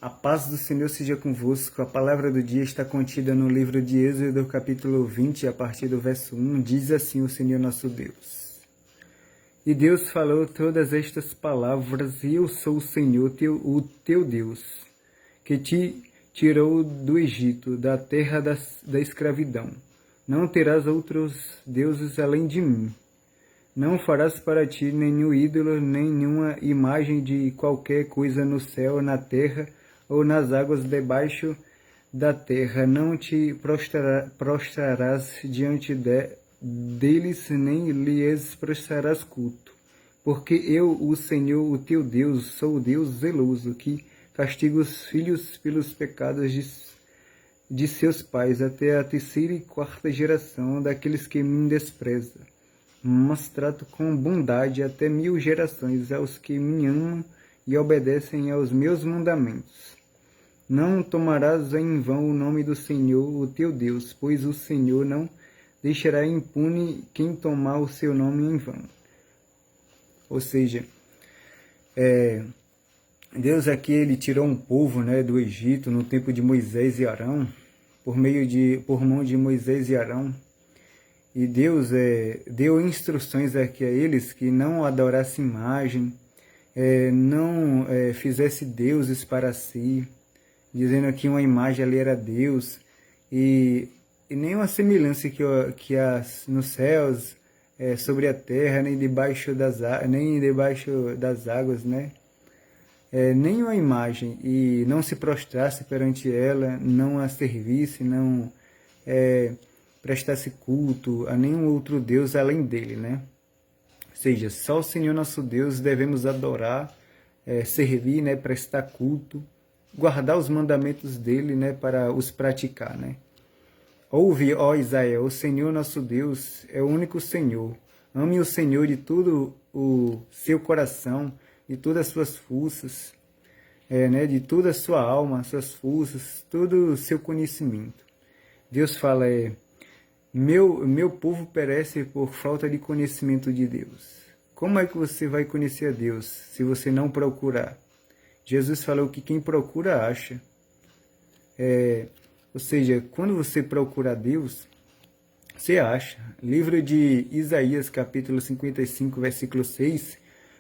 A paz do Senhor seja convosco. A palavra do dia está contida no livro de Êxodo, capítulo 20, a partir do verso 1. Diz assim o Senhor nosso Deus. E Deus falou todas estas palavras, e eu sou o Senhor, o teu Deus, que te tirou do Egito, da terra da escravidão. Não terás outros deuses além de mim. Não farás para ti nenhum ídolo, nenhuma imagem de qualquer coisa no céu, na terra ou nas águas debaixo da terra. Não te prostrarás diante deles, nem lhes prestarás culto. Porque eu, o Senhor, o teu Deus, sou o Deus zeloso, que castiga os filhos pelos pecados de seus pais, até a terceira e quarta geração daqueles que me desprezam. Mas trato com bondade até 1000 gerações aos que me amam e obedecem aos meus mandamentos. Não tomarás em vão o nome do Senhor, o teu Deus, pois o Senhor não deixará impune quem tomar o seu nome em vão. Ou seja, Deus aqui ele tirou um povo, do Egito no tempo de Moisés e Arão, por mão de Moisés e Arão. E Deus deu instruções aqui a eles que não adorassem imagem, não fizesse deuses para si, dizendo que uma imagem ali era Deus, e nenhuma semelhança que nos céus, sobre a terra, nem debaixo das águas, nenhuma imagem, e não se prostrasse perante ela, não a servisse, não prestasse culto a nenhum outro Deus além dele, Ou seja, só o Senhor nosso Deus devemos adorar, servir, prestar culto, guardar os mandamentos dele, para os praticar, Ouve, ó Israel, o Senhor nosso Deus é o único Senhor. Ame o Senhor de todo o seu coração, de todas as suas forças, de toda a sua alma, suas forças, todo o seu conhecimento. Deus fala, meu povo perece por falta de conhecimento de Deus. Como é que você vai conhecer a Deus se você não procurar? Jesus falou que quem procura acha. Ou seja, quando você procura a Deus, você acha. Livro de Isaías, capítulo 55, versículo 6,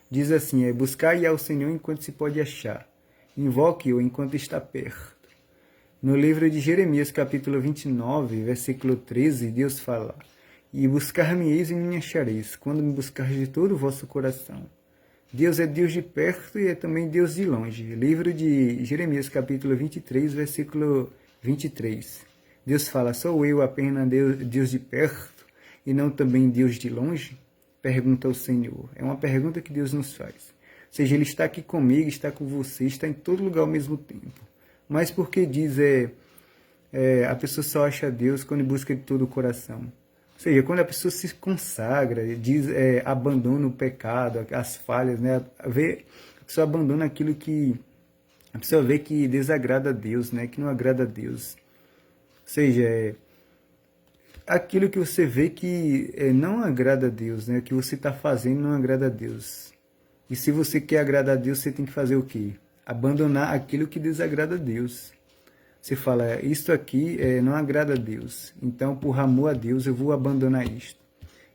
diz assim, buscai ao Senhor enquanto se pode achar, invoque-o enquanto está perto. No livro de Jeremias, capítulo 29, versículo 13, Deus fala, e buscar-me-eis e me achareis, quando me buscardes de todo o vosso coração. Deus é Deus de perto e é também Deus de longe. Livro de Jeremias, capítulo 23, versículo 23. Deus fala, sou eu apenas Deus de perto e não também Deus de longe? Pergunta o Senhor. É uma pergunta que Deus nos faz. Ou seja, Ele está aqui comigo, está com você, está em todo lugar ao mesmo tempo. Mas porque diz, a pessoa só acha Deus quando busca de todo o coração. Ou seja, quando a pessoa se consagra, abandona o pecado, as falhas, a pessoa abandona aquilo que a pessoa vê que desagrada a Deus, que não agrada a Deus. Ou seja, aquilo que você vê que não agrada a Deus, o que você está fazendo não agrada a Deus. E se você quer agradar a Deus, você tem que fazer o quê? Abandonar aquilo que desagrada a Deus. Você fala, isto aqui não agrada a Deus, então por amor a Deus eu vou abandonar isto.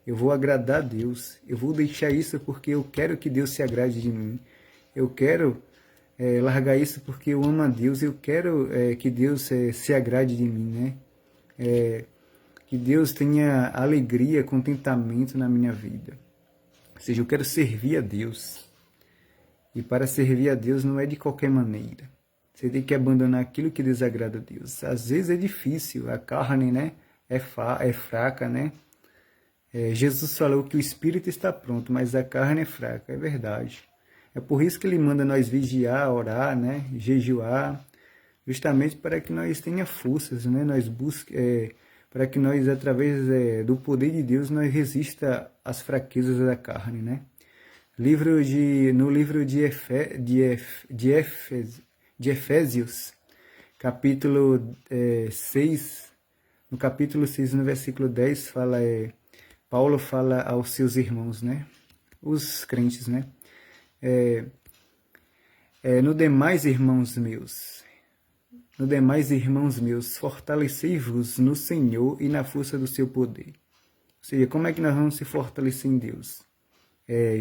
Eu vou agradar a Deus, eu vou deixar isso porque eu quero que Deus se agrade de mim. Eu quero largar isso porque eu amo a Deus, eu quero que Deus se agrade de mim, que Deus tenha alegria, contentamento na minha vida. Ou seja, eu quero servir a Deus. E para servir a Deus não é de qualquer maneira. Você tem que abandonar aquilo que desagrada a Deus. Às vezes é difícil, a carne é fraca, Jesus falou que o espírito está pronto, mas a carne é fraca, é verdade. É por isso que Ele manda nós vigiar, orar, jejuar, justamente para que nós tenhamos forças, nós para que nós, através do poder de Deus, nós resista às fraquezas da carne, No livro de Efésios, capítulo 6, no capítulo 6, no versículo 10, Paulo fala aos seus irmãos, os crentes, No demais, irmãos meus, fortalecei-vos no Senhor e na força do seu poder. Ou seja, como é que nós vamos se fortalecer em Deus?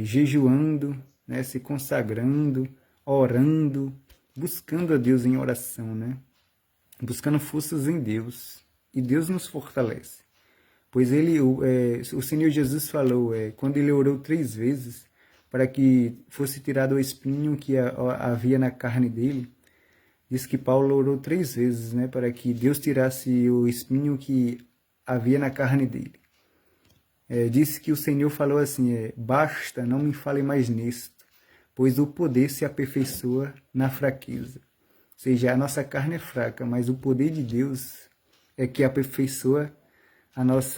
Jejuando, né, se consagrando, orando, buscando a Deus em oração, né? Buscando forças em Deus. E Deus nos fortalece. Pois o Senhor Jesus falou, quando ele orou 3 vezes, para que fosse tirado o espinho que havia na carne dele, diz que Paulo orou 3 vezes, né, para que Deus tirasse o espinho que havia na carne dele. Disse que o Senhor falou assim, basta, não me fale mais nisto, pois o poder se aperfeiçoa na fraqueza. Ou seja, a nossa carne é fraca, mas o poder de Deus é que aperfeiçoa nas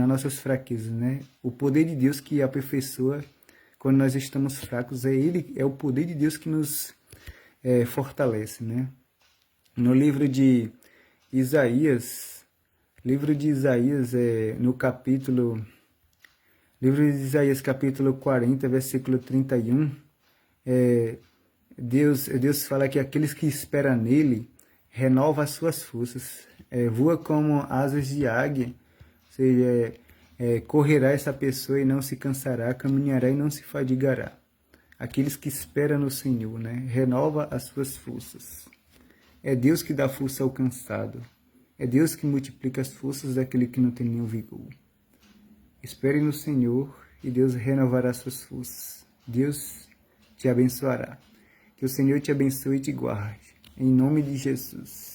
nossas fraquezas, né? O poder de Deus que aperfeiçoa quando nós estamos fracos, é o poder de Deus que nos fortalece, né? No livro de Isaías, capítulo 40, versículo 31, Deus fala que aqueles que esperam nele renova as suas forças, voa como asas de águia, ou seja, correrá essa pessoa e não se cansará, caminhará e não se fadigará. Aqueles que esperam no Senhor, né, renova as suas forças. É Deus que dá força ao cansado. É Deus que multiplica as forças daquele que não tem nenhum vigor. Espere no Senhor e Deus renovará suas forças. Deus te abençoará. Que o Senhor te abençoe e te guarde. Em nome de Jesus.